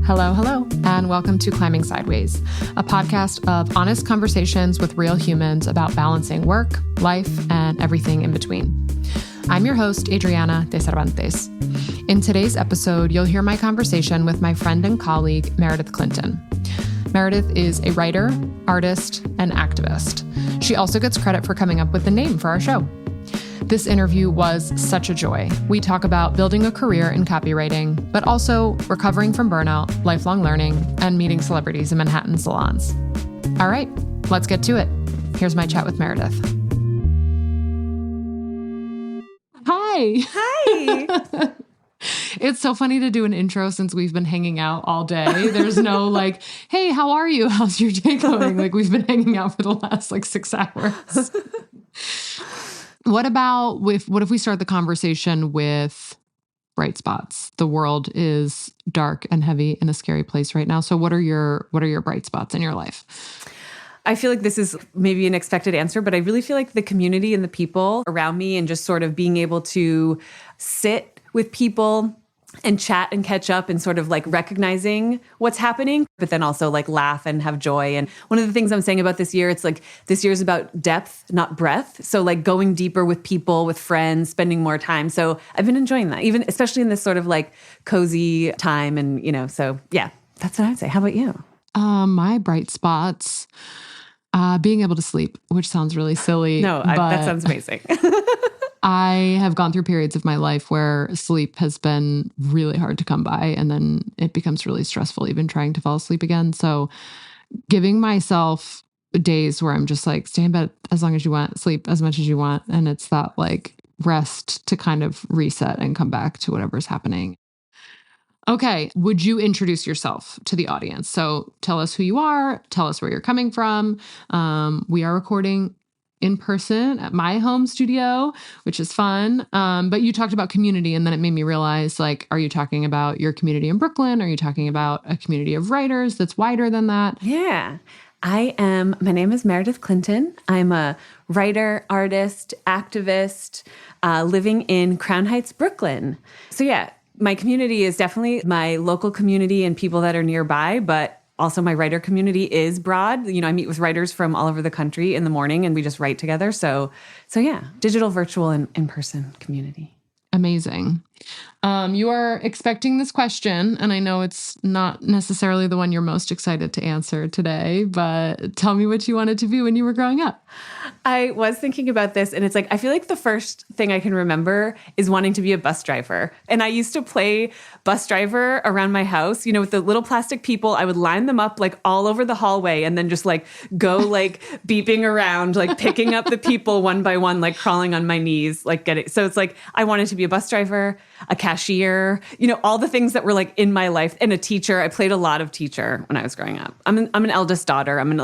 Hello, hello, and welcome to Climbing Sideways, a podcast of honest conversations with real humans about balancing work, life, and everything in between. I'm your host, Adriana de Cervantes. In today's episode, you'll hear my conversation with my friend and colleague, Meredith Clinton. Meredith is a writer, artist, and activist. She also gets credit for coming up with the name for our show. This interview was such a joy. We talk about building a career in copywriting, but also recovering from burnout, lifelong learning, and meeting celebrities in Manhattan salons. All right, let's get to it. Here's my chat with Meredith. Hi. Hi. It's so funny to do an intro since we've been hanging out all day. There's no like, hey, how are you? How's your day going? Like we've been hanging out for the last 6 hours. What if we start the conversation with bright spots? The world is dark and heavy in a scary place right now. So what are your bright spots in your life? I feel like this is maybe an expected answer, but I really feel like the community and the people around me and just sort of being able to sit with people and chat and catch up and sort of recognizing what's happening, but then also laugh and have joy. And one of the things I'm saying about this year, it's this year's about depth, not breadth. So going deeper with people, with friends, spending more time. So I've been enjoying that, even especially in this sort of cozy time. And, so yeah, that's what I'd say. How about you? My bright spots, being able to sleep, which sounds really silly. No, that sounds amazing. I have gone through periods of my life where sleep has been really hard to come by, and then it becomes really stressful even trying to fall asleep again. So giving myself days where I'm just stay in bed as long as you want, sleep as much as you want. And it's that rest to kind of reset and come back to whatever's happening. Okay. Would you introduce yourself to the audience? So tell us who you are, tell us where you're coming from. We are recording in person at my home studio, which is fun. But you talked about community, and then it made me realize, are you talking about your community in Brooklyn? Are you talking about a community of writers that's wider than that? Yeah. My name is Meredith Clinton. I'm a writer, artist, activist, living in Crown Heights, Brooklyn. So yeah, my community is definitely my local community and people that are nearby, but also my writer community is broad. I meet with writers from all over the country in the morning and we just write together. So yeah, digital, virtual, and in-person community. Amazing. You are expecting this question, and I know it's not necessarily the one you're most excited to answer today, but tell me what you wanted to be when you were growing up. I was thinking about this, and it's I feel like the first thing I can remember is wanting to be a bus driver. And I used to play bus driver around my house, with the little plastic people. I would line them up all over the hallway and then just go beeping around, picking up the people one by one, crawling on my knees, getting. So it's I wanted to be a bus driver, a cashier, all the things that were in my life, and a teacher. I played a lot of teacher when I was growing up. I'm an eldest daughter. I'm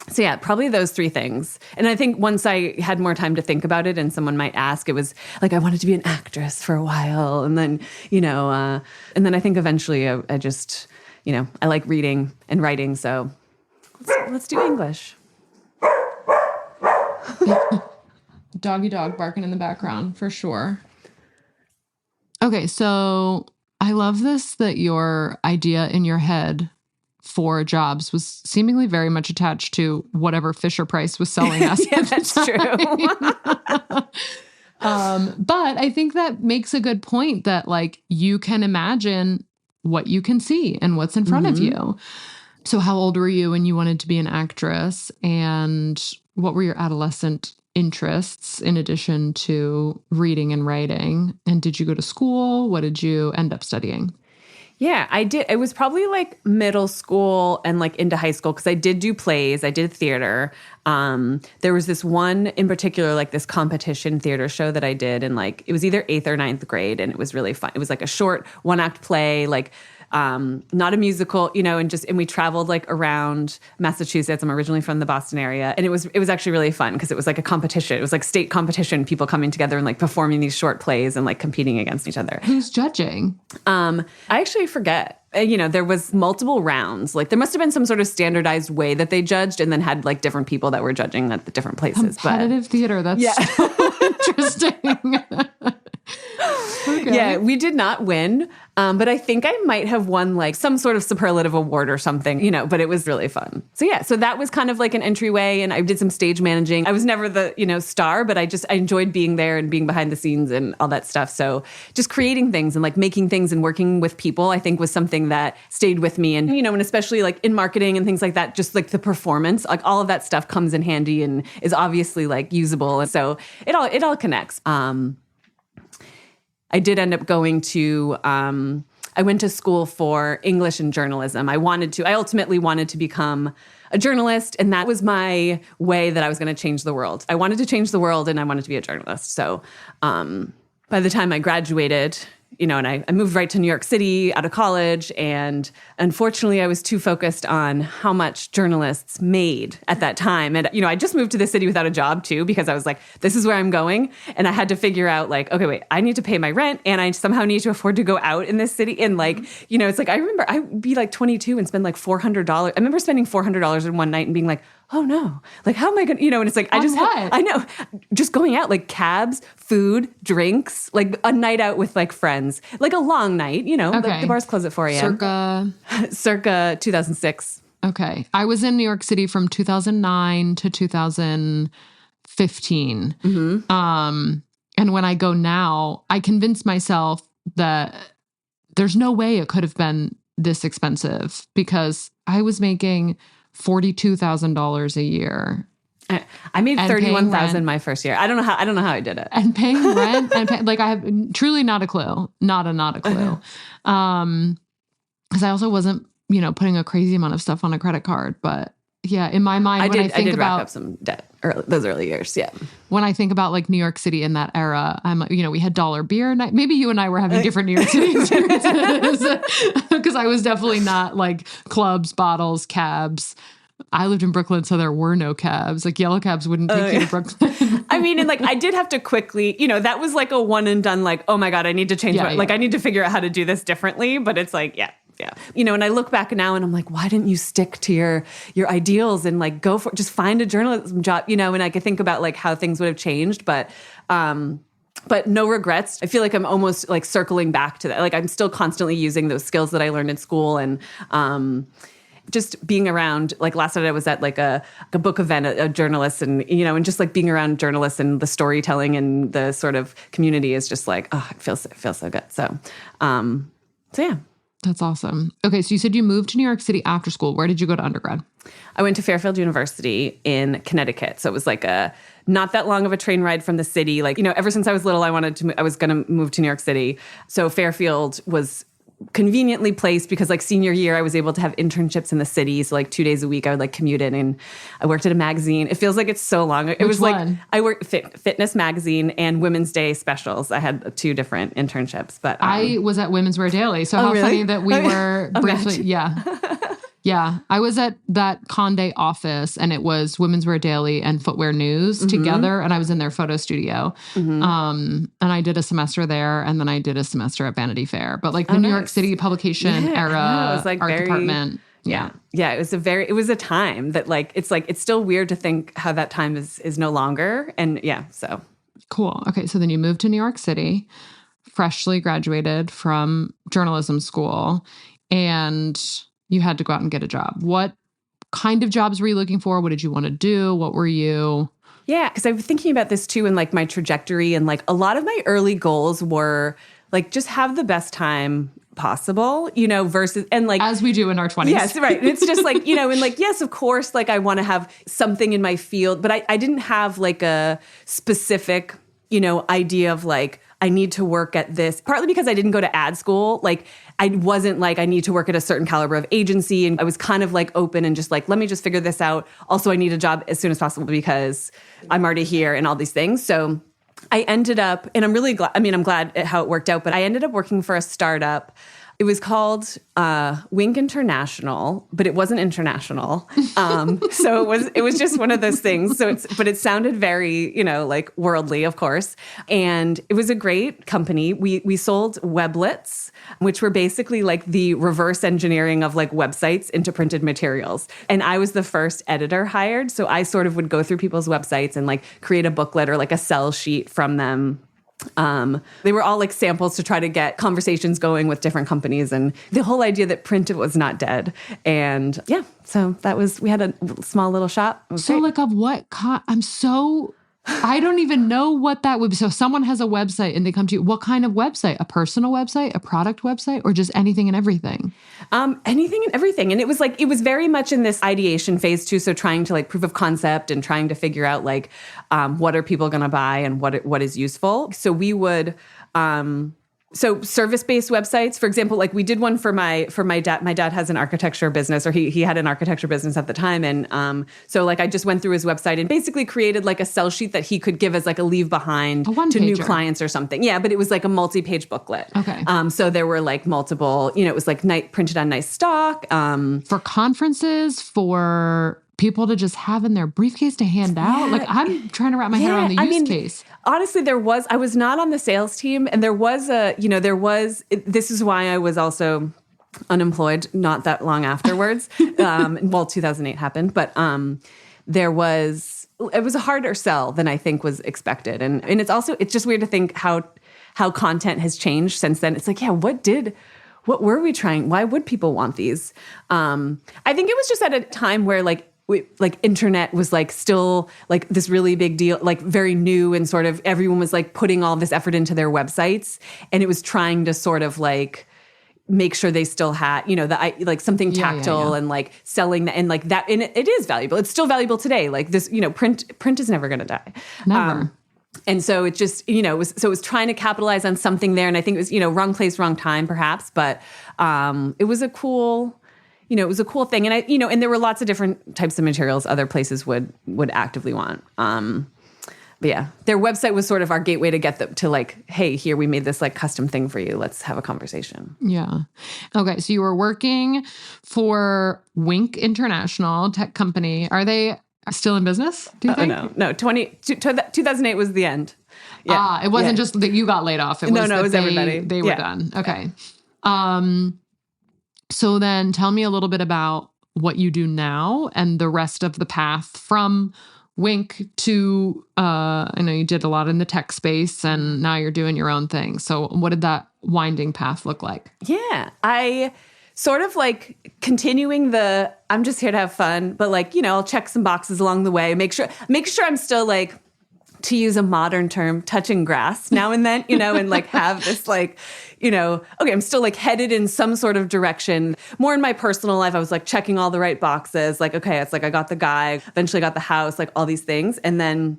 so yeah, probably those three things. And I think once I had more time to think about it and someone might ask, it was I wanted to be an actress for a while. And then, and then I think eventually I just, I like reading and writing. So let's do English. Doggy dog barking in the background for sure. Okay, so I love this, that your idea in your head for jobs was seemingly very much attached to whatever Fisher-Price was selling us. Yeah, that's true. But I think that makes a good point that you can imagine what you can see and what's in front of you. So how old were you when you wanted to be an actress, and what were your adolescent interests in addition to reading and writing? And did you go to school? What did you end up studying? Yeah, I did. It was probably middle school and into high school, because I did do plays. I did theater. There was this one in particular, this competition theater show that I did, and it was either 8th or 9th grade, and it was really fun. It was a short one-act play, not a musical, and we traveled around Massachusetts. I'm originally from the Boston area. And it was actually really fun because it was a competition. It was state competition, people coming together and performing these short plays and competing against each other. Who's judging? I actually forget. There was multiple rounds. There must have been some sort of standardized way that they judged, and then had different people that were judging at the different places. Competitive theater. That's so interesting. Okay. Yeah, we did not win. But I think I might have won like some sort of superlative award or something, but it was really fun. So yeah, so that was kind of like an entryway, and I did some stage managing. I was never the, star, but I enjoyed being there and being behind the scenes and all that stuff. So just creating things and like making things and working with people, I think was something that stayed with me. And, and especially like in marketing and things like that, just like the performance, like all of that stuff comes in handy and is obviously like usable. And so it all connects. I did end up going to, I went to school for English and journalism. I ultimately wanted to become a journalist, and that was my way that I was going to change the world. I wanted to change the world, and I wanted to be a journalist. So by the time I graduated, and I moved right to New York City out of college. And unfortunately, I was too focused on how much journalists made at that time. And, I just moved to the city without a job too, because I was like, this is where I'm going. And I had to figure out like, okay, wait, I need to pay my rent, and I somehow need to afford to go out in this city. And like, it's like, I remember I'd be like 22 and spend like $400. I remember spending $400 in one night and being like, oh no, like, how am I going to, and it's like, I know, just going out, like cabs, food, drinks, like a night out with like friends, like a long night, the bars close at 4 a.m. Circa 2006. Okay. I was in New York City from 2009 to 2015. Mm-hmm. And when I go now, I convince myself that there's no way it could have been this expensive, because I was making $42,000 a year. I made $31,000 my first year. I don't know how I did it. And paying rent and I have truly not a clue. Not a clue. Because I also wasn't, putting a crazy amount of stuff on a credit card. But yeah, in my mind, I did rack up some debt those early years. Yeah. When I think about like New York City in that era, I'm like, we had dollar beer night. Maybe you and I were having different New York City experiences, because I was definitely not like clubs, bottles, cabs. I lived in Brooklyn, so there were no cabs. Like yellow cabs wouldn't take you to Brooklyn. I mean, and like I did have to quickly, that was like a one and done. Like, oh my God, I need to change. Like I need to figure out how to do this differently. But it's like, yeah. And I look back now and I'm like, why didn't you stick to your ideals and like go for just find a journalism job, and I could think about like how things would have changed, but no regrets. I feel like I'm almost like circling back to that. Like I'm still constantly using those skills that I learned in school, and just being around, like last night I was at like a book event, a journalist, and, and just like being around journalists and the storytelling and the sort of community is just like, oh, it feels so good. So yeah. That's awesome. Okay. So you said you moved to New York City after school. Where did you go to undergrad? I went to Fairfield University in Connecticut. So it was like not that long of a train ride from the city. Like, ever since I was little, I was going to move to New York City. So Fairfield was conveniently placed because like senior year, I was able to have internships in the city. So like 2 days a week, I would like commute in, and I worked at a magazine. It feels like it's so long. It was one? Like I worked Fitness Magazine and Women's Day specials. I had 2 different internships, but I was at Women's Wear Daily. So how really? Funny that we were briefly, yeah. Yeah. I was at that Condé office, and it was Women's Wear Daily and Footwear News together. And I was in their photo studio. And I did a semester there, and then I did a semester at Vanity Fair. But like the New York City publication era, it was like art department. Yeah. It was a time that like, it's still weird to think how that time is no longer. And yeah, so. Cool. Okay. So then you moved to New York City, freshly graduated from journalism school, and you had to go out and get a job. What kind of jobs were you looking for? What did you want to do? What were you? Yeah, because I was thinking about this too, and like my trajectory, and like a lot of my early goals were like just have the best time possible, versus, and like as we do in our 20s. Yes, right. It's just like, and like, yes, of course, like I want to have something in my field, but I didn't have like a specific, idea of like, I need to work at this, partly because I didn't go to ad school. Like I wasn't like, I need to work at a certain caliber of agency. And I was kind of like open and just like, let me just figure this out. Also, I need a job as soon as possible because I'm already here and all these things. So I ended up, and I'm really glad, I'm glad how it worked out, but I ended up working for a startup. It was called Wink International, but it wasn't international. So it was just one of those things. But it sounded very, like worldly, of course. And it was a great company. We sold weblets, which were basically like the reverse engineering of like websites into printed materials. And I was the first editor hired. So I sort of would go through people's websites and like create a booklet or like a sell sheet from them. They were all like samples to try to get conversations going with different companies, and the whole idea that print was not dead. And yeah, so we had a small little shop. So great. like of what, I don't even know what that would be. So someone has a website and they come to you. What kind of website? A personal website, a product website, or just anything and everything? Anything and everything. And it was very much in this ideation phase too. So trying to like proof of concept and trying to figure out like, what are people going to buy and what is useful. So we would, so service-based websites, for example, like we did one for my dad. My dad has an architecture business, or he had an architecture business at the time. And so like I just went through his website and basically created like a sell sheet that he could give as like a leave behind to new clients or something. Yeah, but it was like a multi-page booklet. Okay. So there were like multiple, it was like printed on nice stock. For conferences, for people to just have in their briefcase to hand out. Like I'm trying to wrap my head around the use case. Honestly, I was not on the sales team, and this is why I was also unemployed not that long afterwards. 2008 happened, but it was a harder sell than I think was expected. And it's just weird to think how content has changed since then. It's like, yeah, what were we trying? Why would people want these? I think it was just at a time where like internet was like still like this really big deal, like very new, and sort of everyone was like putting all this effort into their websites, and it was trying to sort of like make sure they still had, like something tactile and like selling that, and like that, and it is valuable. It's still valuable today. Like this, print is never going to die. Never. And so it just, it was trying to capitalize on something there. And I think it was, wrong place, wrong time perhaps, but it was a cool, it was a cool thing. And and there were lots of different types of materials other places would actively want. But yeah, their website was sort of our gateway to get them to like, hey, here, we made this like custom thing for you. Let's have a conversation. Yeah. Okay. So you were working for Wink International, tech company. Are they still in business, do you think? No. 2008 was the end. Yeah. It wasn't just that you got laid off. It was everybody. They were done. Okay. Yeah. So then tell me a little bit about what you do now and the rest of the path from Wink to, I know you did a lot in the tech space and now you're doing your own thing. So what did that winding path look like? Yeah, I sort of like continuing I'm just here to have fun, but like, I'll check some boxes along the way, make sure I'm still like, to use a modern term, touching grass now and then, and like have this like, okay, I'm still like headed in some sort of direction. More in my personal life, I was like checking all the right boxes. Like, okay, it's like I got the guy, eventually got the house, like all these things. And then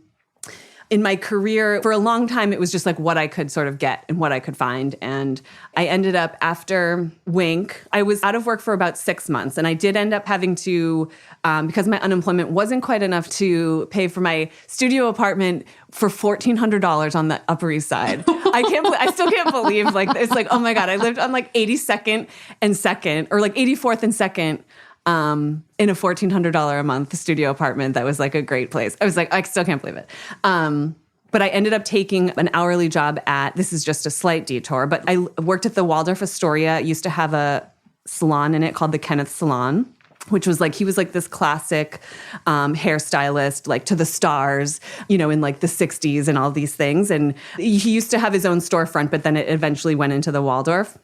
in my career, for a long time, it was just like what I could sort of get and what I could find. And I ended up, after Wink, I was out of work for about 6 months. And I did end up having to, because my unemployment wasn't quite enough to pay for my studio apartment for $1,400 on the Upper East Side. I still can't believe, like, it's like, oh my God, I lived on like 82nd and 2nd, or like 84th and 2nd. In a $1,400 a month studio apartment that was like a great place. I was like, I still can't believe it. But I ended up taking an hourly job this is just a slight detour, but I worked at the Waldorf Astoria. It used to have a salon in it called the Kenneth Salon, which was like, he was like this classic hairstylist, like to the stars, in like the 60s and all these things. And he used to have his own storefront, but then it eventually went into the Waldorf.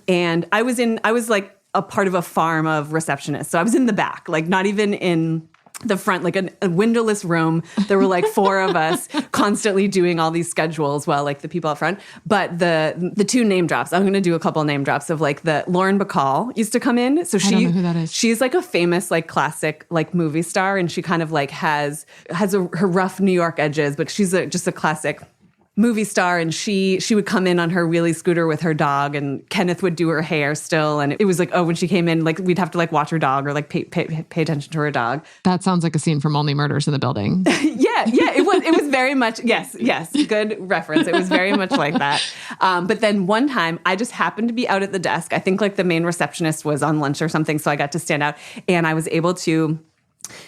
And I was like a part of a farm of receptionists. So I was in the back, like not even in the front, like a windowless room. There were like 4 of us constantly doing all these schedules while like the people up front. But the 2 name drops, I'm going to do a couple name drops of like Lauren Bacall used to come in. So I don't know who that is. She's like a famous, like classic, like movie star. And she kind of like has her rough New York edges, but she's just a classic movie star, and she would come in on her wheelie scooter with her dog, and Kenneth would do her hair still. And it was like, oh, when she came in, like we'd have to like watch her dog or like pay attention to her dog. That sounds like a scene from Only Murders in the Building. yeah, it was very much, yes, good reference. It was very much like that. But then one time I just happened to be out at the desk. I think like the main receptionist was on lunch or something, so I got to stand out, and I was able to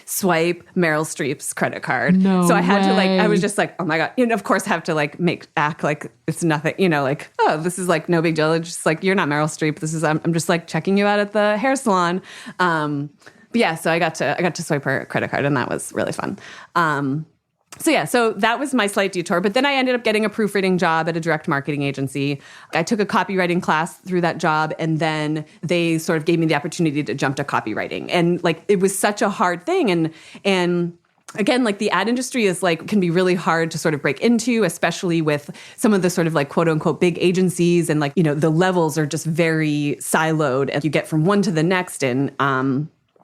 swipe Meryl Streep's credit card. No so I had way. to like, I was just like, oh my God. Of course have to like act like it's nothing, like, oh, this is like no big deal. It's just like, you're not Meryl Streep. I'm just like checking you out at the hair salon. But yeah, so I got to swipe her credit card, and that was really fun. So that was my slight detour. But then I ended up getting a proofreading job at a direct marketing agency. I took a copywriting class through that job, and then they sort of gave me the opportunity to jump to copywriting. And like, it was such a hard thing. And again, like the ad industry is like, can be really hard to sort of break into, especially with some of the sort of like quote unquote big agencies. And like, the levels are just very siloed and you get from one to the next. And,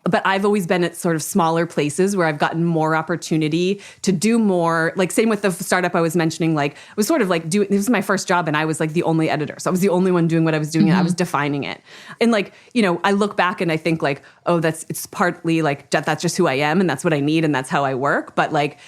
but I've always been at sort of smaller places where I've gotten more opportunity to do more. Like same with the startup I was mentioning, like it was sort of like this was my first job and I was like the only editor. So I was the only one doing what I was doing and I was defining it. And like, I look back and I think like, oh, it's partly like that's just who I am and that's what I need and that's how I work. But like,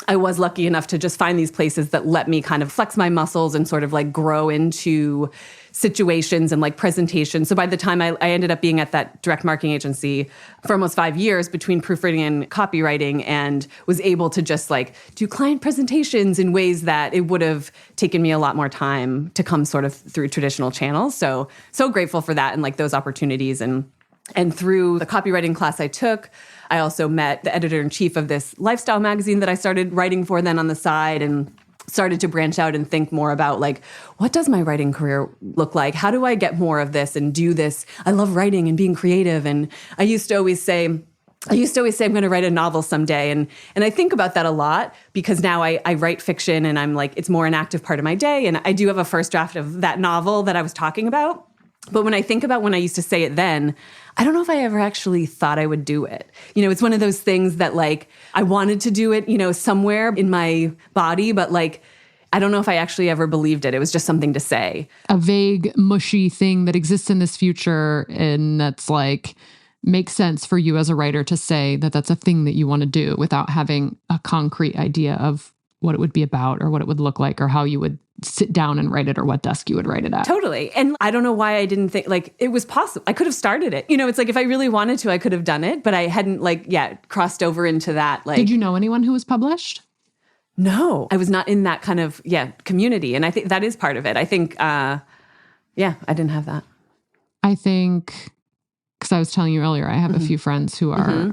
I was lucky enough to just find these places that let me kind of flex my muscles and sort of like grow into situations and like presentations. So by the time I ended up being at that direct marketing agency for almost 5 years between proofreading and copywriting, and was able to just like do client presentations in ways that it would have taken me a lot more time to come sort of through traditional channels. So grateful for that and like those opportunities. And through the copywriting class I took, I also met the editor-in-chief of this lifestyle magazine that I started writing for then on the side, and started to branch out and think more about like, what does my writing career look like? How do I get more of this and do this? I love writing and being creative. And I used to always say, I'm going to write a novel someday. And I think about that a lot because now I write fiction and I'm like, it's more an active part of my day. And I do have a first draft of that novel that I was talking about. But when I think about when I used to say it then, I don't know if I ever actually thought I would do it. It's one of those things that like, I wanted to do it, somewhere in my body, but like, I don't know if I actually ever believed it. It was just something to say. A vague, mushy thing that exists in this future and that's like, makes sense for you as a writer to say that that's a thing that you want to do without having a concrete idea of what it would be about or what it would look like or how you would sit down and write it or what desk you would write it at. Totally. And I don't know why I didn't think like it was possible. I could have started it. It's like if I really wanted to, I could have done it, but I hadn't crossed over into that. Like, did you know anyone who was published? No, I was not in that kind of, community. And I think that is part of it. I think, I didn't have that. I think, because I was telling you earlier, I have a few friends who are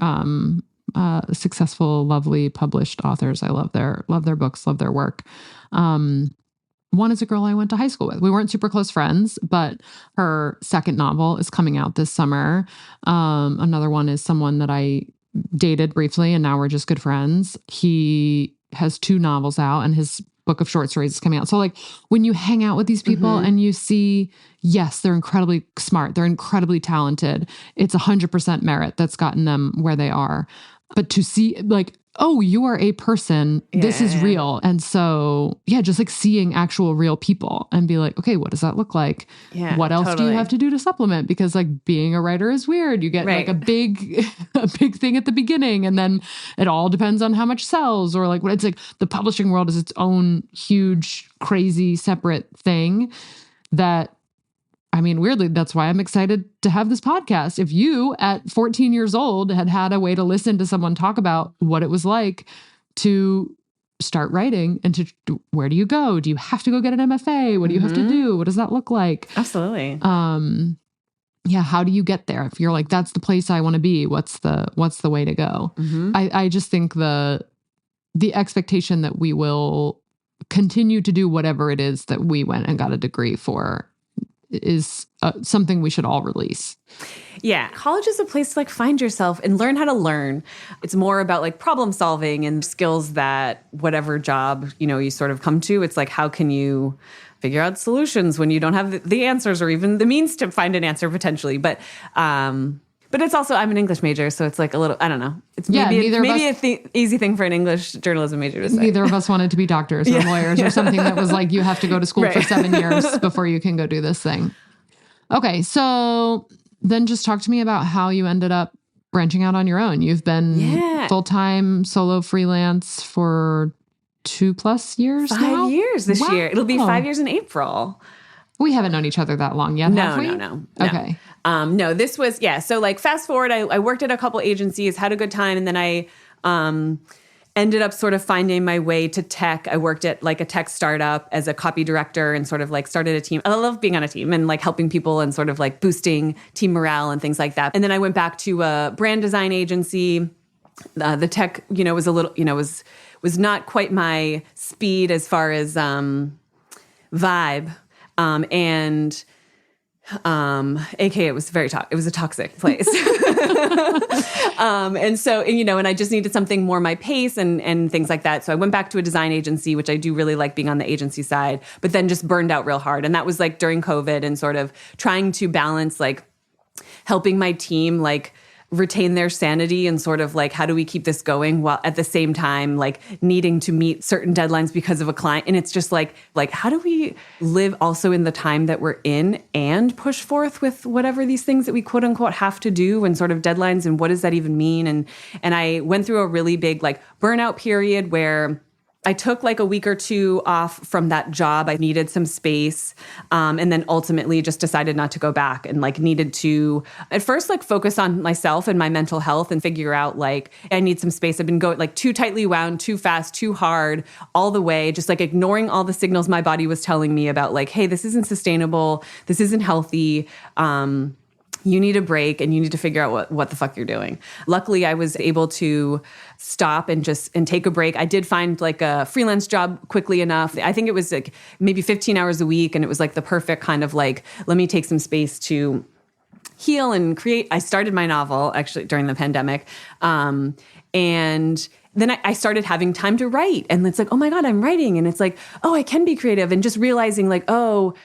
successful, lovely, published authors. I love their books, love their work. One is a girl I went to high school with. We weren't super close friends, but her second novel is coming out this summer. Another one is someone that I dated briefly, and now we're just good friends. He has 2 novels out, and his book of short stories is coming out. So like when you hang out with these people and you see, yes, they're incredibly smart, they're incredibly talented. It's 100% merit that's gotten them where they are. But to see like, oh, you are a person, this is real. And so, just like seeing actual real people and be like, okay, what does that look like? Yeah, what else do you have to do to supplement? Because like being a writer is weird. You get like a big thing at the beginning and then it all depends on how much sells or like what it's like the publishing world is its own huge, crazy, separate thing that, I mean, weirdly, that's why I'm excited to have this podcast. If you at 14 years old had a way to listen to someone talk about what it was like to start writing and to where do you go? Do you have to go get an MFA? What do you have to do? What does that look like? Absolutely. How do you get there? If you're like, that's the place I want to be, what's the way to go? I just think the expectation that we will continue to do whatever it is that we went and got a degree for is something we should all release. Yeah. College is a place to like find yourself and learn how to learn. It's more about like problem solving and skills that whatever job, you sort of come to, it's like, how can you figure out solutions when you don't have the answers or even the means to find an answer potentially. But it's also, I'm an English major, so it's like a little, I don't know. It's maybe an easy thing for an English journalism major to say. Neither of us wanted to be doctors or lawyers or something that was like, you have to go to school for 7 years before you can go do this thing. Okay, so then just talk to me about how you ended up branching out on your own. You've been full-time solo freelance for 2+ years now? 5 years this year. It'll be 5 years in April. We haven't known each other that long yet, have we? No. Okay. No, this was, so like fast forward, I worked at a couple agencies, had a good time, and then I ended up sort of finding my way to tech. I worked at like a tech startup as a copy director and sort of like started a team. I love being on a team and like helping people and sort of like boosting team morale and things like that. And then I went back to a brand design agency. The tech, was a little, was was not quite my speed as far as vibe. AKA it was it was a toxic place. And so, and I just needed something more my pace and things like that. So I went back to a design agency, which I do really like being on the agency side, but then just burned out real hard. And that was like during COVID and sort of trying to balance like helping my team like retain their sanity and sort of like, how do we keep this going while at the same time, like needing to meet certain deadlines because of a client. And it's just like, how do we live also in the time that we're in and push forth with whatever these things that we quote unquote have to do and sort of deadlines and what does that even mean? And I went through a really big like burnout period where I took like a week or two off from that job. I needed some space. And then ultimately just decided not to go back and like needed to at first like focus on myself and my mental health and figure out like I need some space. I've been going like too tightly wound, too fast, too hard all the way, just like ignoring all the signals my body was telling me about like, hey, this isn't sustainable. This isn't healthy. You need a break and you need to figure out what the fuck you're doing. Luckily, I was able to stop and take a break. I did find like a freelance job quickly enough. I think it was like maybe 15 hours a week. And it was like the perfect kind of like, let me take some space to heal and create. I started my novel actually during the pandemic. And then I started having time to write. And it's like, oh my God, I'm writing. And it's like, oh, I can be creative. And just realizing like, oh,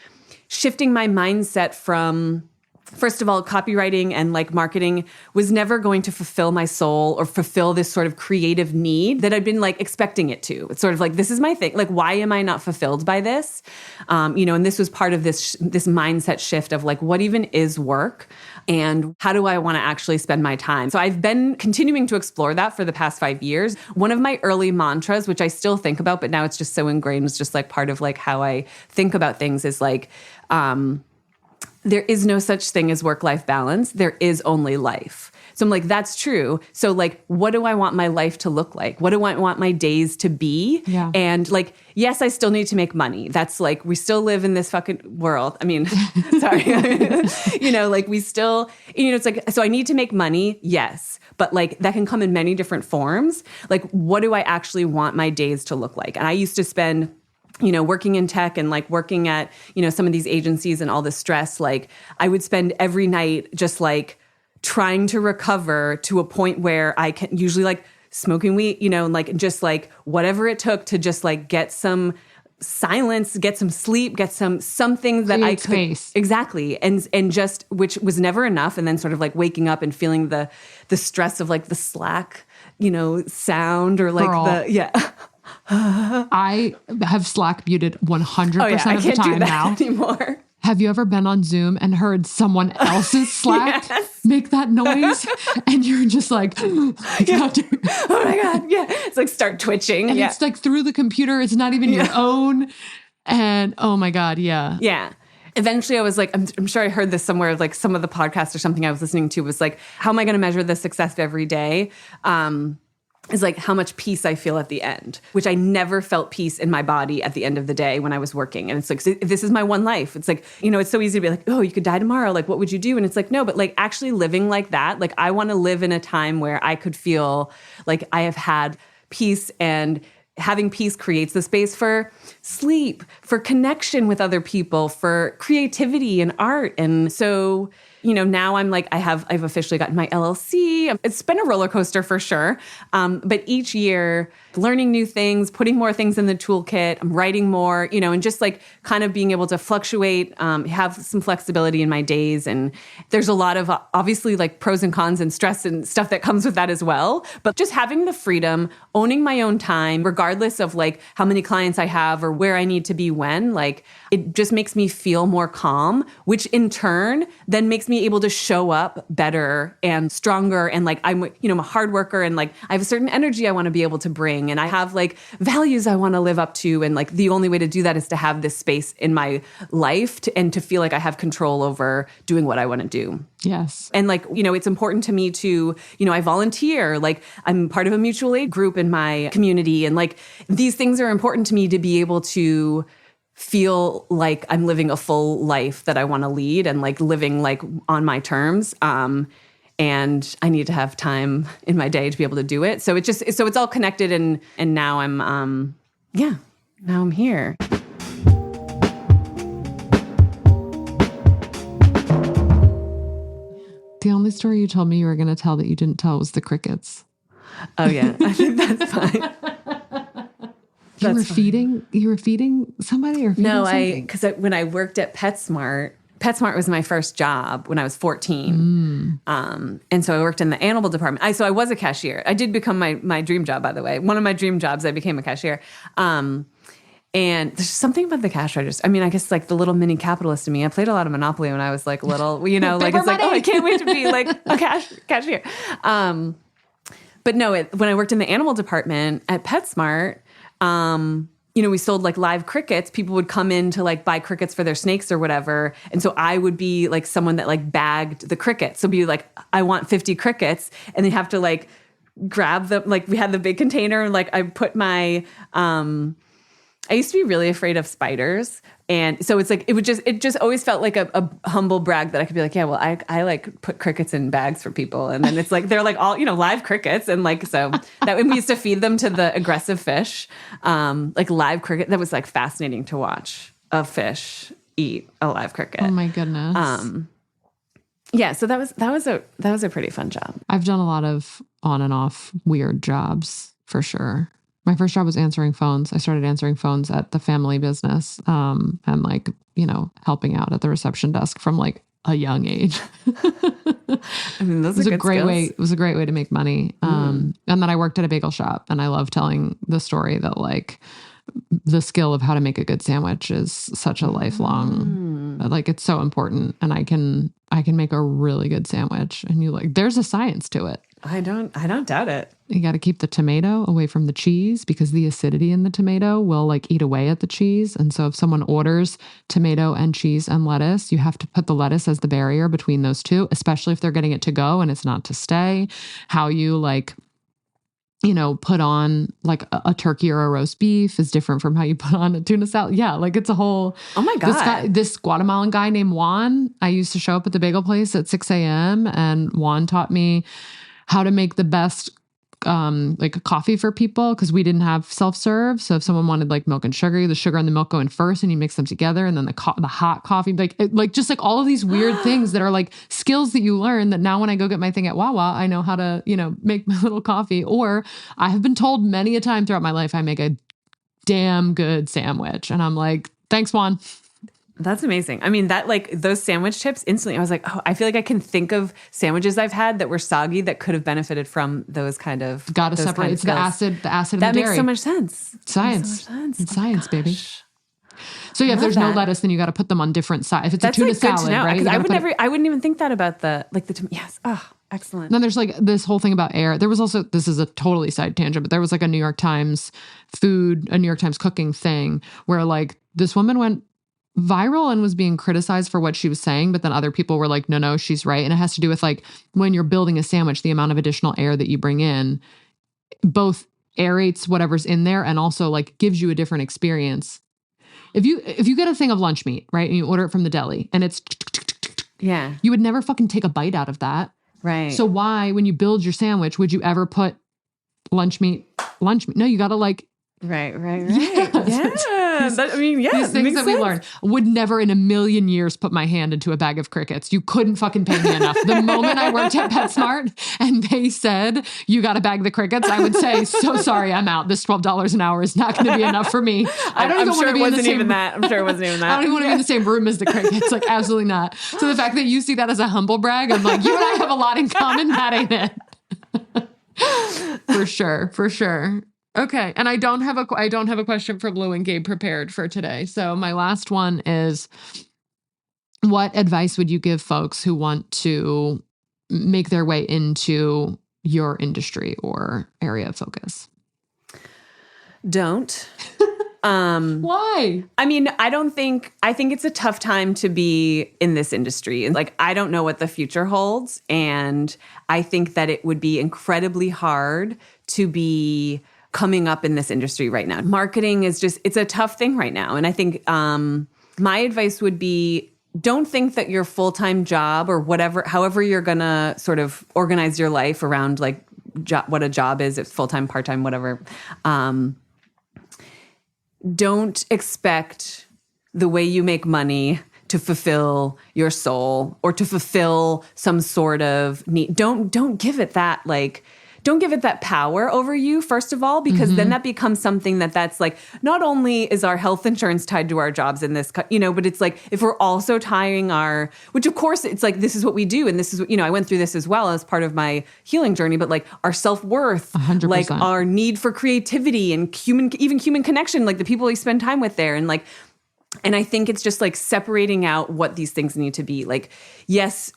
shifting my mindset from, first of all, copywriting and like marketing was never going to fulfill my soul or fulfill this sort of creative need that I'd been like expecting it to. It's sort of like, this is my thing. Like, why am I not fulfilled by this? And this was part of this mindset shift of like, what even is work? And how do I want to actually spend my time? So I've been continuing to explore that for the past 5 years. One of my early mantras, which I still think about, but now it's just so ingrained, it's just like part of like how I think about things is like, there is no such thing as work-life balance. There is only life. So I'm like, that's true. So like, what do I want my life to look like? What do I want my days to be? Yeah. And like, yes, I still need to make money. That's like, we still live in this fucking world. I mean, sorry. Like we still, it's like, so I need to make money. Yes. But like that can come in many different forms. Like, what do I actually want my days to look like? And I used to spend working in tech and like working at, some of these agencies and all this stress, like I would spend every night just like trying to recover to a point where I can usually like smoking weed, and like just like whatever it took to just like get some silence, get some sleep, get something that I could space. Exactly. And just, which was never enough. And then sort of like waking up and feeling the stress of like the Slack, sound or like Girl. yeah. I have Slack muted 100% of the time now. Anymore. Have you ever been on Zoom and heard someone else's Slack make that noise? And you're just like, oh my God. Yeah. It's like start twitching. And it's like through the computer. It's not even your own. And oh my God. Yeah. Yeah. Eventually I was like, I'm sure I heard this somewhere, like some of the podcasts or something I was listening to was like, how am I going to measure the success every day? Is like how much peace I feel at the end, which I never felt peace in my body at the end of the day when I was working. And it's like, so this is my one life. It's like, it's so easy to be like, oh, you could die tomorrow. Like, what would you do? And it's like, no, but like actually living like that, like I want to live in a time where I could feel like I have had peace, and having peace creates the space for sleep, for connection with other people, for creativity and art. And so, now I'm like, I've officially gotten my LLC. It's been a roller coaster for sure. But each year, learning new things, putting more things in the toolkit, I'm writing more, and just like kind of being able to fluctuate, have some flexibility in my days. And there's a lot of obviously like pros and cons and stress and stuff that comes with that as well. But just having the freedom, owning my own time, regardless of like how many clients I have or where I need to be when, like it just makes me feel more calm, which in turn then makes me able to show up better and stronger. And like, I'm a hard worker and like I have a certain energy I want to be able to bring. And I have like values I want to live up to. And like the only way to do that is to have this space in my life and to feel like I have control over doing what I want to do. Yes. And like, it's important to me to, I volunteer, like I'm part of a mutual aid group in my community. And like, these things are important to me to be able to feel like I'm living a full life that I want to lead and like living like on my terms. and I need to have time in my day to be able to do it. So it's all connected, and now now I'm here. The only story you told me you were going to tell that you didn't tell was the crickets. Oh yeah, I think that's fine. You were feeding somebody or feeding something? Because when I worked at PetSmart was my first job when I was 14. And so I worked in the animal department. So I was a cashier. I did become my dream job, by the way. One of my dream jobs, I became a cashier. And there's something about the cash registers. I mean, I guess like the little mini capitalist in me. I played a lot of Monopoly when I was like little, like it's like, oh, I can't wait to be like a cashier. But no, when I worked in the animal department at PetSmart, we sold like live crickets. People would come in to like buy crickets for their snakes or whatever. And so I would be like someone that like bagged the crickets. So be like, I want 50 crickets. And they have to like grab them. Like we had the big container and like I put my, I used to be really afraid of spiders. And so it's like, it just always felt like a humble brag that I could be like, yeah, well, I like put crickets in bags for people. And then it's like, they're like all, live crickets. And like, so that when we used to feed them to the aggressive fish, like live cricket, that was like fascinating to watch a fish eat a live cricket. Oh my goodness. Yeah. So that was a pretty fun job. I've done a lot of on and off weird jobs for sure. My first job was answering phones. I started answering phones at the family business, and like, helping out at the reception desk from like a young age. I mean, those are good skills. It was a great way to make money. And then I worked at a bagel shop, and I love telling the story that like the skill of how to make a good sandwich is such a lifelong, like it's so important. And I can make a really good sandwich, and there's a science to it. I don't doubt it. You got to keep the tomato away from the cheese because the acidity in the tomato will like eat away at the cheese. And so if someone orders tomato and cheese and lettuce, you have to put the lettuce as the barrier between those two, especially if they're getting it to go and it's not to stay. How you like, put on like a turkey or a roast beef is different from how you put on a tuna salad. Yeah. Like it's a whole, oh my God. This Guatemalan guy named Juan, I used to show up at the bagel place at 6 a.m. and Juan taught me how to make the best like a coffee for people because we didn't have self-serve. So if someone wanted like milk and sugar, the sugar and the milk go in first and you mix them together, and then the hot coffee, like just like all of these weird things that are like skills that you learn that now when I go get my thing at Wawa, I know how to, make my little coffee. Or I have been told many a time throughout my life, I make a damn good sandwich. And I'm like, thanks, Juan. That's amazing. I mean, that like those sandwich tips instantly, I was like, oh, I feel like I can think of sandwiches I've had that were soggy that could have benefited from those kind of. Got to separate. It's the acid and the dairy. That makes so much sense. Science. It's science, baby. So yeah, if there's no lettuce, then you got to put them on different sides. If it's a tuna salad, right? I wouldn't even think that about the yes. Oh, excellent. Then there's like this whole thing about air. There was also, this is a totally side tangent, but there was like a New York Times cooking thing where like this woman went viral and was being criticized for what she was saying, but then other people were like, no, she's right. And it has to do with like when you're building a sandwich, the amount of additional air that you bring in both aerates whatever's in there and also like gives you a different experience. If you get a thing of lunch meat, right, and you order it from the deli and it's you would never fucking take a bite out of that. Right. So why, when you build your sandwich, would you ever put lunch meat? No, you got to like. Right. Yeah. These things that we learned. Would never in a million years put my hand into a bag of crickets. You couldn't fucking pay me enough. The moment I worked at PetSmart and they said, you got to bag the crickets, I would say, so sorry, I'm out. This $12 an hour is not going to be enough for me. I'm sure it wasn't even that. I don't even want to be in the same room as the crickets. Like, absolutely not. So the fact that you see that as a humble brag, I'm like, you and I have a lot in common. That ain't it. For sure. Okay. And I don't have a question for Blue and Gabe prepared for today. So my last one is, what advice would you give folks who want to make their way into your industry or area of focus? Don't. Why? I mean, I think it's a tough time to be in this industry. And like, I don't know what the future holds. And I think that it would be incredibly hard to be coming up in this industry right now. Marketing is it's a tough thing right now. And I think my advice would be don't think that your full-time job or whatever, however you're going to sort of organize your life around like what a job is, it's full-time, part-time, whatever. Don't expect the way you make money to fulfill your soul or to fulfill some sort of need. Don't give it that don't give it that power over you, first of all, because then that becomes something that's like, not only is our health insurance tied to our jobs in this, but it's like, if we're also tying which of course it's like, this is what we do. And this is, I went through this as well as part of my healing journey, but like our self-worth, 100%. like our need for creativity and even human connection, like the people we spend time with there. And I think it's just like separating out what these things need to be. Like, yes,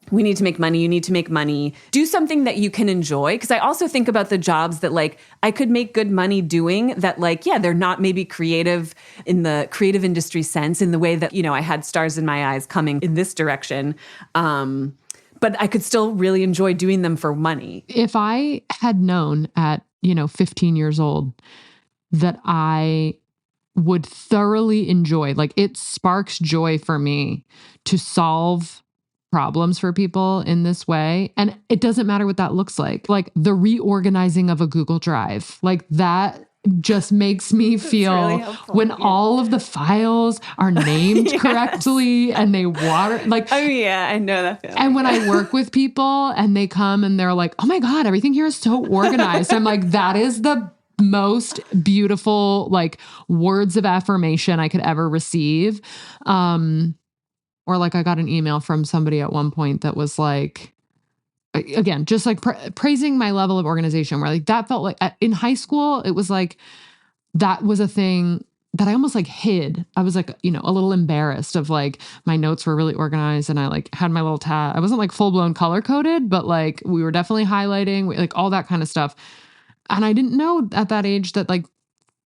we need to make money. You need to make money. Do something that you can enjoy. Because I also think about the jobs that like I could make good money doing that, like, yeah, they're not maybe creative in the creative industry sense, in the way that, I had stars in my eyes coming in this direction. But I could still really enjoy doing them for money. If I had known at, 15 years old that I would thoroughly enjoy, like it sparks joy for me to solve problems for people in this way. And it doesn't matter what that looks like the reorganizing of a Google Drive, like that just makes me feel really when all of the files are named correctly and they oh yeah, I know that feeling. And when I work with people and they come and they're like, oh my God, everything here is so organized. I'm like, that is the most beautiful, like words of affirmation I could ever receive. Or like I got an email from somebody at one point that was like, again, just like praising my level of organization, where like that felt like in high school, it was like, that was a thing that I almost like hid. I was like, a little embarrassed of like my notes were really organized and I like had my little tab. I wasn't like full blown color coded, but like we were definitely highlighting, like all that kind of stuff. And I didn't know at that age that like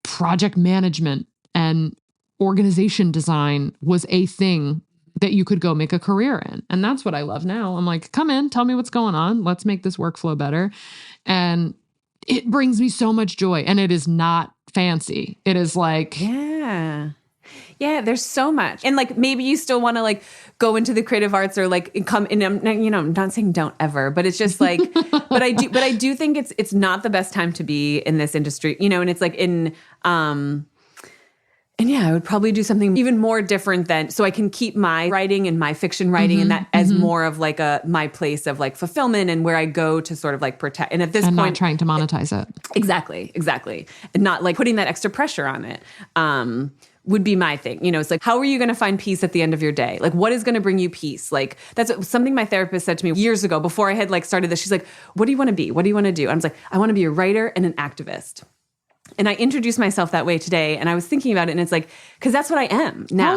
project management and organization design was a thing that you could go make a career in. And that's what I love now. I'm like, come in, tell me what's going on. Let's make this workflow better. And it brings me so much joy. And it is not fancy. It is like, yeah, there's so much. And like, maybe you still want to like go into the creative arts or like come in, I'm not saying don't ever, but it's just like, but I do think it's not the best time to be in this industry, and it's like and yeah, I would probably do something even more different so I can keep my writing and my fiction writing and that as more of like my place of like fulfillment and where I go to sort of like protect. And at this point, not trying to monetize it. Exactly. And not like putting that extra pressure on it. Would be my thing. It's like, how are you going to find peace at the end of your day? Like, what is going to bring you peace? Like, that's something my therapist said to me years ago before I had like started this. She's like, what do you want to be? What do you want to do? I was like, I want to be a writer and an activist. And I introduced myself that way today. And I was thinking about it and it's like, cause that's what I am now,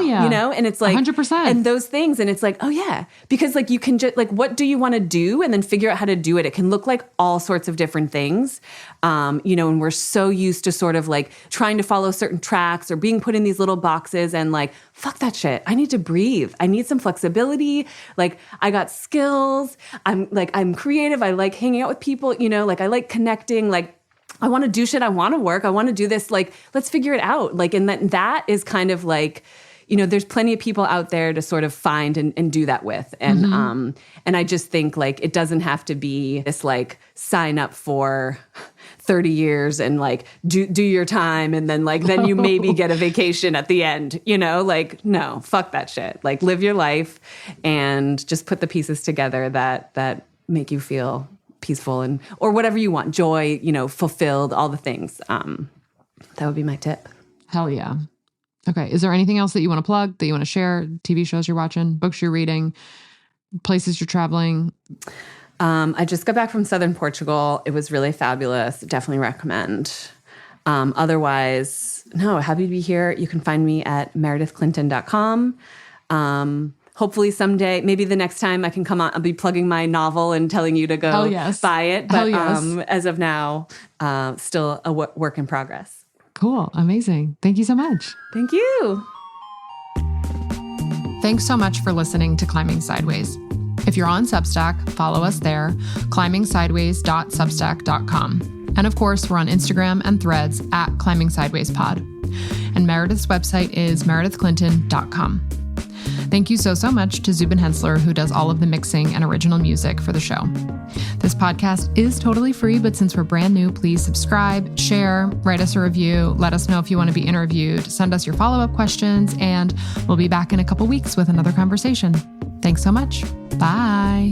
and it's like, 100%. And those things. And it's like, oh yeah, because like you can just like, what do you want to do? And then figure out how to do it. It can look like all sorts of different things. And we're so used to sort of like trying to follow certain tracks or being put in these little boxes and like, fuck that shit. I need to breathe. I need some flexibility. Like I got skills. I'm creative. I like hanging out with people, like I like connecting, like, I want to do shit. I want to work. I want to do this. Like, let's figure it out. Like, and that is kind of like, there's plenty of people out there to sort of find and do that with. And, and I just think like, it doesn't have to be this like sign up for 30 years and like do your time. And then then you maybe get a vacation at the end, like, no, fuck that shit. Like live your life and just put the pieces together that make you feel peaceful or whatever you want, joy, fulfilled, all the things. That would be my tip. Hell yeah. Okay. Is there anything else that you want to plug, that you want to share? TV shows you're watching, books you're reading, places you're traveling? I just got back from Southern Portugal. It was really fabulous. Definitely recommend. Otherwise, no, happy to be here. You can find me at meredithclinton.com. Hopefully someday, maybe the next time I can come on, I'll be plugging my novel and telling you to go buy it. But as of now, still a work in progress. Cool. Amazing. Thank you so much. Thank you. Thanks so much for listening to Climbing Sideways. If you're on Substack, follow us there, climbingsideways.substack.com. And of course, we're on Instagram and Threads at Climbing Sideways Pod. And Meredith's website is meredithclinton.com. Thank you so much to Zubin Hensler, who does all of the mixing and original music for the show. This podcast is totally free, but since we're brand new, please subscribe, share, write us a review, let us know if you want to be interviewed, send us your follow-up questions, and we'll be back in a couple weeks with another conversation. Thanks so much. Bye.